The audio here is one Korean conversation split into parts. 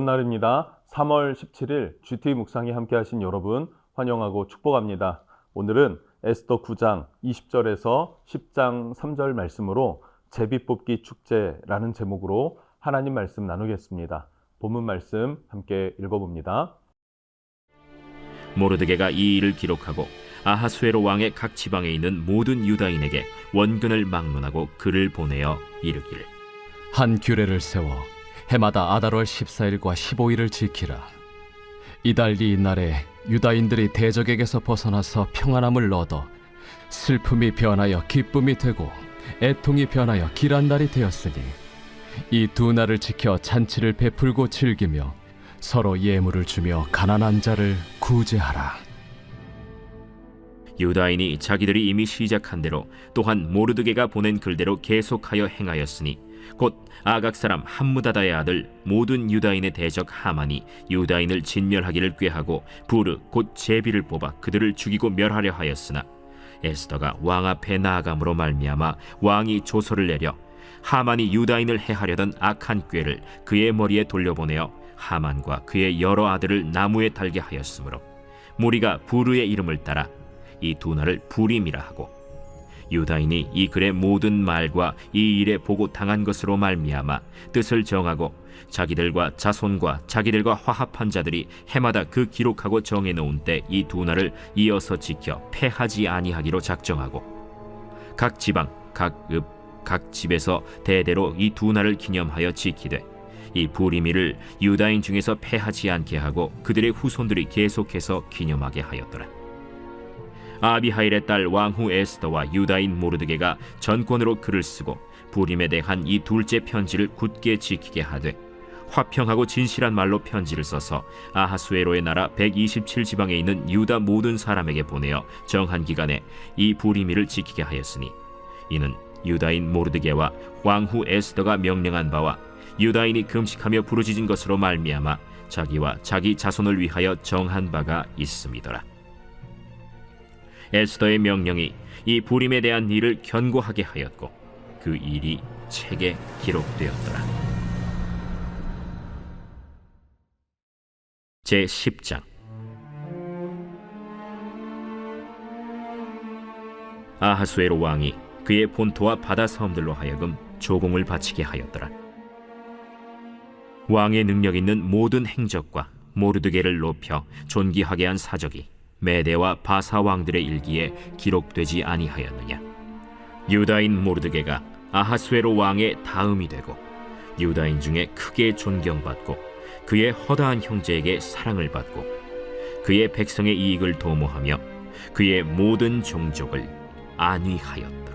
좋은 날입니다. 3월 17일 GT 묵상에 함께 하신 여러분 환영하고 축복합니다. 오늘은 에스더 9장 20절에서 10장 3절 말씀으로 제비뽑기 축제라는 제목으로 하나님 말씀 나누겠습니다. 본문 말씀 함께 읽어봅니다. 모르드게가 이 일을 기록하고 아하수에로 왕의 각 지방에 있는 모든 유다인에게 원근을 막론하고 글을 보내어 이르기를, 한 규례를 세워 해마다 아달월 14일과 15일을 지키라. 이달 이 날에 유다인들이 대적에게서 벗어나서 평안함을 얻어 슬픔이 변하여 기쁨이 되고 애통이 변하여 길한 날이 되었으니 이 두 날을 지켜 잔치를 베풀고 즐기며 서로 예물을 주며 가난한 자를 구제하라. 유다인이 자기들이 이미 시작한 대로 또한 모르드게가 보낸 글대로 계속하여 행하였으니 곧 아각 사람 함무다다의 아들 모든 유다인의 대적 하만이 유다인을 진멸하기를 꾀하고 부르 곧 제비를 뽑아 그들을 죽이고 멸하려 하였으나 에스더가 왕 앞에 나아감으로 말미암아 왕이 조서를 내려 하만이 유다인을 해하려던 악한 꾀를 그의 머리에 돌려보내어 하만과 그의 여러 아들을 나무에 달게 하였으므로 무리가 부르의 이름을 따라 이 두 날을 부림이라 하고, 유다인이 이 글의 모든 말과 이 일에 보고 당한 것으로 말미암아 뜻을 정하고 자기들과 자손과 자기들과 화합한 자들이 해마다 그 기록하고 정해놓은 때 이 두 날을 이어서 지켜 패하지 아니하기로 작정하고, 각 지방, 각 읍, 각 집에서 대대로 이 두 날을 기념하여 지키되 이 부림일을 유다인 중에서 패하지 않게 하고 그들의 후손들이 계속해서 기념하게 하였더라. 아비하일의 딸 왕후 에스더와 유다인 모르드게가 전권으로 글을 쓰고 부림에 대한 이 둘째 편지를 굳게 지키게 하되, 화평하고 진실한 말로 편지를 써서 아하수에로의 나라 127지방에 있는 유다 모든 사람에게 보내어 정한 기간에 이 부림일을 지키게 하였으니, 이는 유다인 모르드게와 왕후 에스더가 명령한 바와 유다인이 금식하며 부르짖은 것으로 말미암아 자기와 자기 자손을 위하여 정한 바가 있음이더라. 에스더의 명령이 이 부림에 대한 일을 견고하게 하였고 그 일이 책에 기록되었더라. 제10장. 아하수에로 왕이 그의 본토와 바다 섬들로 하여금 조공을 바치게 하였더라. 왕의 능력 있는 모든 행적과 모르드게를 높여 존귀하게 한 사적이 메대와 바사 왕들의 일기에 기록되지 아니하였느냐. 유다인 모르드게가 아하수에로 왕의 다음이 되고 유다인 중에 크게 존경받고 그의 허다한 형제에게 사랑을 받고 그의 백성의 이익을 도모하며 그의 모든 종족을 안위하였더라.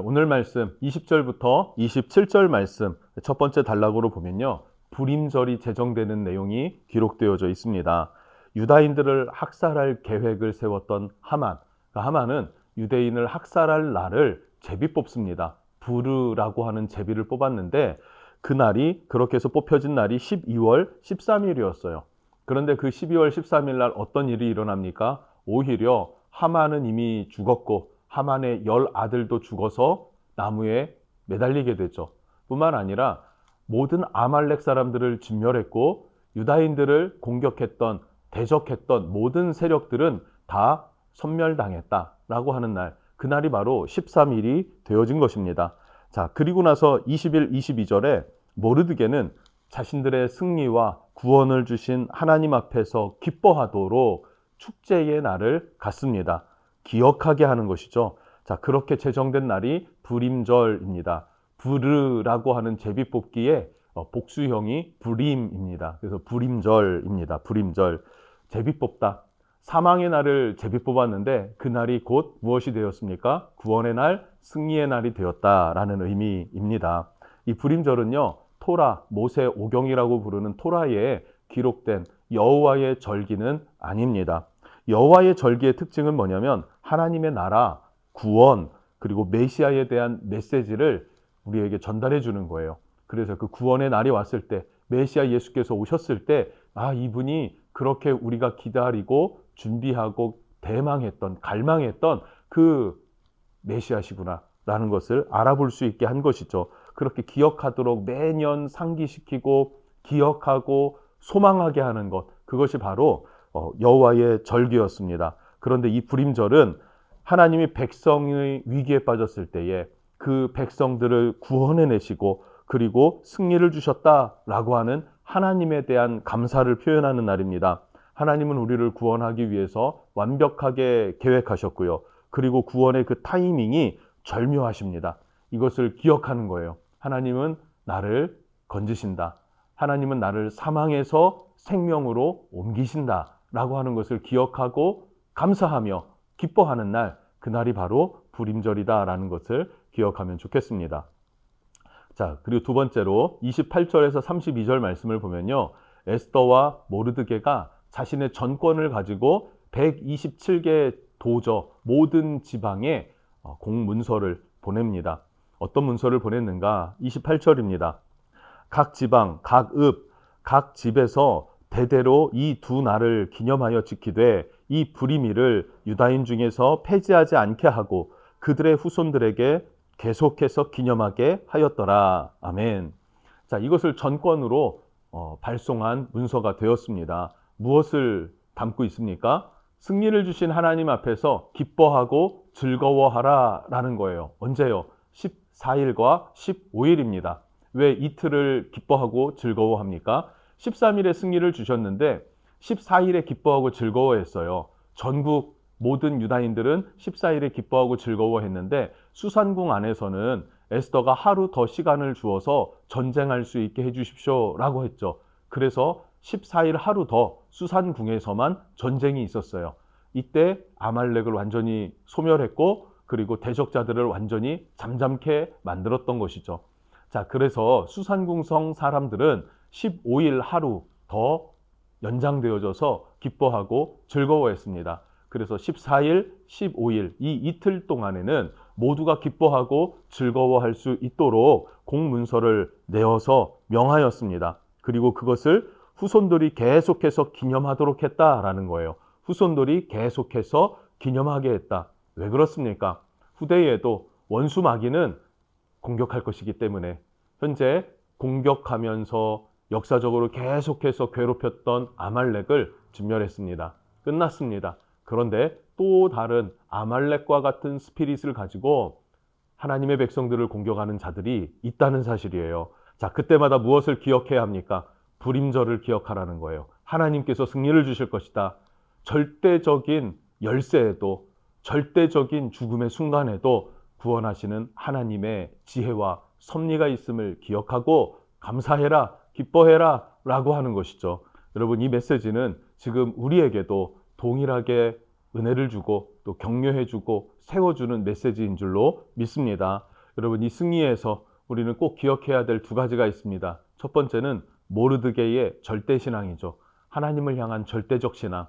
오늘 말씀 20절부터 27절 말씀 첫 번째 단락으로 보면요, 불임절이 제정되는 내용이 기록되어져 있습니다. 유다인들을 학살할 계획을 세웠던 하만, 하만은 유대인을 학살할 날을 제비 뽑습니다. 부르라고 하는 제비를 뽑았는데 그날이, 그렇게 해서 뽑혀진 날이 12월 13일이었어요. 그런데 그 12월 13일 날 어떤 일이 일어납니까? 오히려 하만은 이미 죽었고 하만의 10아들도 죽어서 나무에 매달리게 되죠. 뿐만 아니라 모든 아말렉 사람들을 진멸했고 유다인들을 공격했던, 대적했던 모든 세력들은 다 섬멸당했다라고 하는 날, 그날이 바로 13일이 되어진 것입니다. 자, 그리고 나서 20일, 22절에 모르드게는 자신들의 승리와 구원을 주신 하나님 앞에서 기뻐하도록 축제의 날을 갖습니다. 기억하게 하는 것이죠. 자, 그렇게 제정된 날이 불임절입니다. 부르라고 하는 제비뽑기의 복수형이 불임입니다. 그래서 불임절입니다. 불임절. 제비 뽑다. 사망의 날을 제비 뽑았는데 그날이 곧 무엇이 되었습니까? 구원의 날, 승리의 날이 되었다라는 의미입니다. 이 불임절은요, 토라, 모세 오경이라고 부르는 토라에 기록된 여호와의 절기는 아닙니다. 여호와의 절기의 특징은 뭐냐면 하나님의 나라, 구원, 그리고 메시아에 대한 메시지를 우리에게 전달해 주는 거예요. 그래서 그 구원의 날이 왔을 때, 메시아 예수께서 오셨을 때, 아, 이분이 그렇게 우리가 기다리고 준비하고 대망했던, 갈망했던 그 메시아시구나. 라는 것을 알아볼 수 있게 한 것이죠. 그렇게 기억하도록 매년 상기시키고 기억하고 소망하게 하는 것, 그것이 바로 여호와의 절기였습니다. 그런데 이 불임절은 하나님이 백성의 위기에 빠졌을 때에 그 백성들을 구원해내시고 그리고 승리를 주셨다라고 하는 하나님에 대한 감사를 표현하는 날입니다. 하나님은 우리를 구원하기 위해서 완벽하게 계획하셨고요. 그리고 구원의 그 타이밍이 절묘하십니다. 이것을 기억하는 거예요. 하나님은 나를 건지신다. 하나님은 나를 사망에서 생명으로 옮기신다. 라고 하는 것을 기억하고 감사하며 기뻐하는 날, 그날이 바로 불임절이다라는 것을 기억하면 좋겠습니다. 자, 그리고 두 번째로 28절에서 32절 말씀을 보면요. 에스더와 모르드게가 자신의 전권을 가지고 127개 도저 모든 지방에 공문서를 보냅니다. 어떤 문서를 보냈는가? 28절입니다. 각 지방, 각 읍, 각 집에서 대대로 이 두 날을 기념하여 지키되 이 불임일을 유다인 중에서 폐지하지 않게 하고 그들의 후손들에게 계속해서 기념하게 하였더라. 아멘. 자, 이것을 전권으로 발송한 문서가 되었습니다. 무엇을 담고 있습니까? 승리를 주신 하나님 앞에서 기뻐하고 즐거워하라 라는 거예요. 언제요? 14일과 15일입니다. 왜 이틀을 기뻐하고 즐거워합니까? 13일에 승리를 주셨는데 14일에 기뻐하고 즐거워했어요. 전국 모든 유다인들은 14일에 기뻐하고 즐거워했는데 수산궁 안에서는 에스더가 하루 더 시간을 주어서 전쟁할 수 있게 해주십시오 라고 했죠. 그래서 14일 하루 더 수산궁에서만 전쟁이 있었어요. 이때 아말렉을 완전히 소멸했고 그리고 대적자들을 완전히 잠잠케 만들었던 것이죠. 자, 그래서 수산궁성 사람들은 15일 하루 더 연장되어져서 기뻐하고 즐거워했습니다. 그래서 14일, 15일 이 이틀 동안에는 모두가 기뻐하고 즐거워할 수 있도록 공문서를 내어서 명하였습니다. 그리고 그것을 후손들이 계속해서 기념하도록 했다라는 거예요. 후손들이 계속해서 기념하게 했다. 왜 그렇습니까? 후대에도 원수 마귀는 공격할 것이기 때문에 현재 공격하면서 역사적으로 계속해서 괴롭혔던 아말렉을 진멸했습니다. 끝났습니다. 그런데 또 다른 아말렉과 같은 스피릿을 가지고 하나님의 백성들을 공격하는 자들이 있다는 사실이에요. 자, 그때마다 무엇을 기억해야 합니까? 불임절을 기억하라는 거예요. 하나님께서 승리를 주실 것이다. 절대적인 열세에도 절대적인 죽음의 순간에도 구원하시는 하나님의 지혜와 섭리가 있음을 기억하고 감사해라, 기뻐해라 라고 하는 것이죠. 여러분, 이 메시지는 지금 우리에게도 동일하게 은혜를 주고 또 격려해 주고 세워주는 메시지인 줄로 믿습니다. 여러분, 이 승리에서 우리는 꼭 기억해야 될 두 가지가 있습니다. 첫 번째는 모르드게의 절대신앙이죠. 하나님을 향한 절대적 신앙.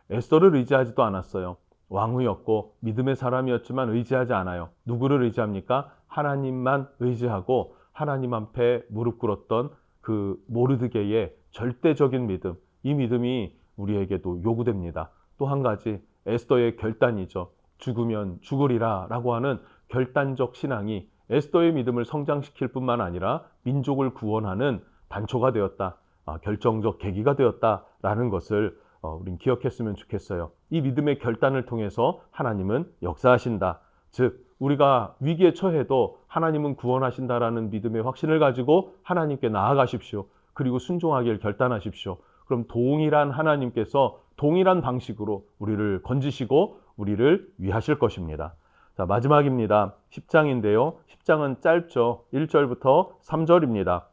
에스더를 의지하지도 않았어요. 왕후였고 믿음의 사람이었지만 의지하지 않아요. 누구를 의지합니까? 하나님만 의지하고 하나님 앞에 무릎 꿇었던 그 모르드게의 절대적인 믿음. 이 믿음이 우리에게도 요구됩니다. 또 한 가지 에스더의 결단이죠. 죽으면 죽으리라 라고 하는 결단적 신앙이 에스더의 믿음을 성장시킬 뿐만 아니라 민족을 구원하는 단초가 되었다. 결정적 계기가 되었다라는 것을 우린 기억했으면 좋겠어요. 이 믿음의 결단을 통해서 하나님은 역사하신다. 즉 우리가 위기에 처해도 하나님은 구원하신다라는 믿음의 확신을 가지고 하나님께 나아가십시오. 그리고 순종하길 결단하십시오. 그럼 동일한 하나님께서 동일한 방식으로 우리를 건지시고 우리를 위하실 것입니다. 자, 마지막입니다. 10장인데요. 10장은 짧죠. 1절부터 3절입니다.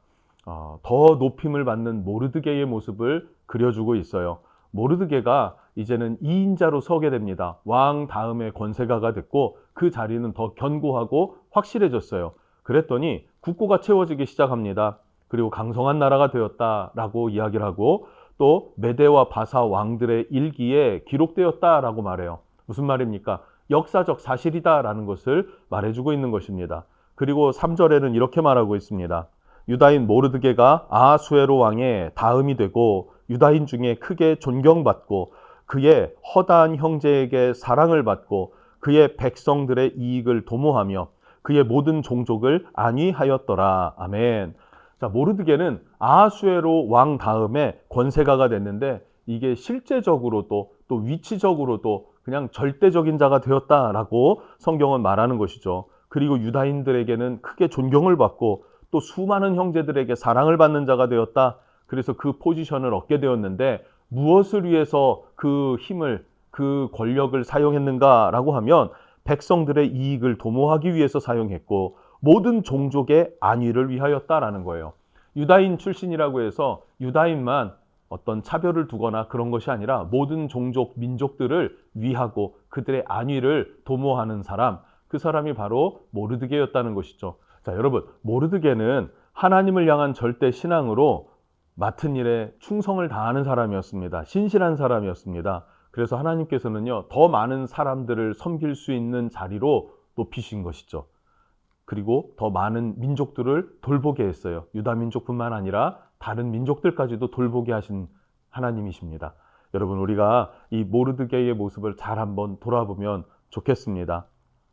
더 높임을 받는 모르드게의 모습을 그려주고 있어요. 모르드게가 이제는 2인자로 서게 됩니다. 왕 다음에 권세가가 됐고 그 자리는 더 견고하고 확실해졌어요. 그랬더니 국고가 채워지기 시작합니다. 그리고 강성한 나라가 되었다라고 이야기를 하고 또 메대와 바사 왕들의 일기에 기록되었다라고 말해요. 무슨 말입니까? 역사적 사실이다라는 것을 말해주고 있는 것입니다. 그리고 3절에는 이렇게 말하고 있습니다. 유다인 모르드게가 아하수에로 왕의 다음이 되고 유다인 중에 크게 존경받고 그의 허다한 형제에게 사랑을 받고 그의 백성들의 이익을 도모하며 그의 모든 종족을 안위하였더라. 아멘. 자, 모르드게는 아하수에로 왕 다음에 권세가가 됐는데 이게 실제적으로도 또 위치적으로도 그냥 절대적인 자가 되었다라고 성경은 말하는 것이죠. 그리고 유다인들에게는 크게 존경을 받고 또 수많은 형제들에게 사랑을 받는 자가 되었다. 그래서 그 포지션을 얻게 되었는데 무엇을 위해서 그 힘을, 그 권력을 사용했는가라고 하면 백성들의 이익을 도모하기 위해서 사용했고 모든 종족의 안위를 위하였다라는 거예요. 유다인 출신이라고 해서 유다인만 어떤 차별을 두거나 그런 것이 아니라 모든 종족, 민족들을 위하고 그들의 안위를 도모하는 사람, 그 사람이 바로 모르드게였다는 것이죠. 자, 여러분, 모르드게는 하나님을 향한 절대 신앙으로 맡은 일에 충성을 다하는 사람이었습니다. 신실한 사람이었습니다. 그래서 하나님께서는요, 더 많은 사람들을 섬길 수 있는 자리로 높이신 것이죠. 그리고 더 많은 민족들을 돌보게 했어요. 유다 민족뿐만 아니라 다른 민족들까지도 돌보게 하신 하나님이십니다. 여러분, 우리가 이 모르드게의 모습을 잘 한번 돌아보면 좋겠습니다.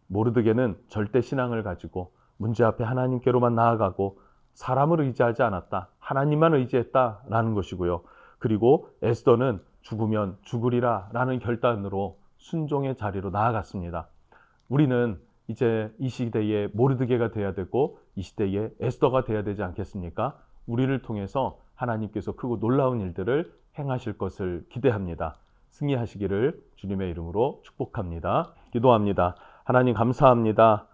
모르드게는 절대 신앙을 가지고 문제 앞에 하나님께로만 나아가고 사람을 의지하지 않았다. 하나님만 의지했다라는 것이고요. 그리고 에스더는 죽으면 죽으리라 라는 결단으로 순종의 자리로 나아갔습니다. 우리는 이제 이 시대에 모르드게가 돼야 되고 이 시대에 에스더가 돼야 되지 않겠습니까? 우리를 통해서 하나님께서 크고 놀라운 일들을 행하실 것을 기대합니다. 승리하시기를 주님의 이름으로 축복합니다. 기도합니다. 하나님 감사합니다.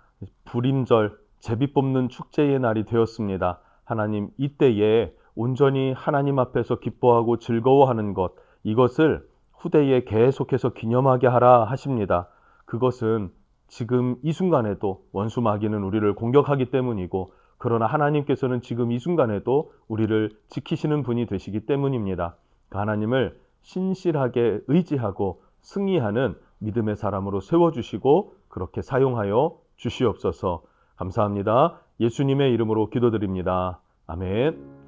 불임절 제비 뽑는 축제의 날이 되었습니다. 하나님, 이때에 온전히 하나님 앞에서 기뻐하고 즐거워하는 것, 이것을 후대에 계속해서 기념하게 하라 하십니다. 그것은 지금 이 순간에도 원수 마귀는 우리를 공격하기 때문이고, 그러나 하나님께서는 지금 이 순간에도 우리를 지키시는 분이 되시기 때문입니다. 그 하나님을 신실하게 의지하고 승리하는 믿음의 사람으로 세워주시고 그렇게 사용하여 주시옵소서. 감사합니다. 예수님의 이름으로 기도드립니다. 아멘.